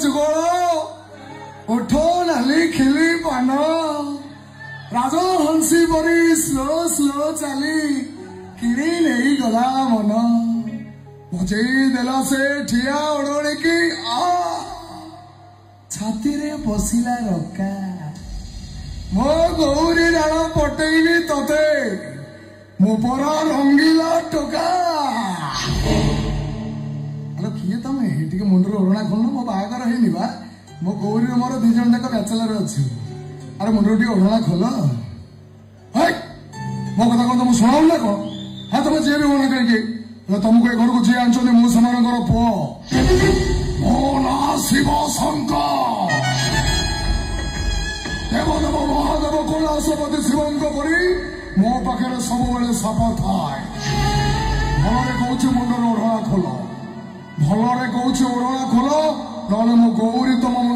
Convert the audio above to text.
ଯୁଗଳ ଓଠ ନାଲି ଖିଲି ପାନ ରାଜହଂସୀ ପରି ସ୍ଲୋ ସ୍ଲୋ ଚାଲି କିଣି ନେଇଗଲା ମନ ବଜେଇ ଦେଲା ସେ ଠିଆ ଓଡ଼ଣିକି ଛାତିରେ ପଶିଲା ରକା ମୋ ଗୌରୀ ଡାଳ ପଟେଇବି ତତେ ମୋ ପରା ରଙ୍ଗିଲା ଟୋକା ଆଲୋ କିଏ ତମେ ଟିକେ ମୁଣ୍ଡରେ ଓଢ଼ଣା ଖୋଲୁନ ମୋ ବାହାଘର ହେଇନି ବା ମୋ ଗୌରୀର ମୋର 2 ଜଣ ଯାକ ବ୍ୟାଚେଲର ଅଛୁ ଆରେ ମୁଣ୍ଡରେ ଟିକେ ଓଢ଼ଣା ଖୋଲ ମୋ କଥା କଣ ତମକୁ ଶୁଣାଉ ନା କଣ ହଁ ତମେ ଯିଏ ବି ଓଢ଼ଣା କାହିଁକି ତମକୁ ଏ ଘରକୁ ଯିଏ ଆଣିଛନ୍ତି ମୁଁ ସେମାନଙ୍କର ପୁଅ ମୋ ନାଁ ଶିବ ଶଙ୍କର ଦେବଦେବ ମହାଦେବ କୈଳାସପତି ଶିବଙ୍କ ପରି ମୋ ପାଖରେ ସବୁବେଳେ ସାପ ଥାଏ ଭଲରେ କହୁଛି ମୁଣ୍ଡରେ ଓଢ଼ଣା ଖୋଲ ଭଲରେ କହୁଛି ଓଢ଼ଣା ଖୋଲ ନହେଲେ ମୋ ଗୌରୀ ତମ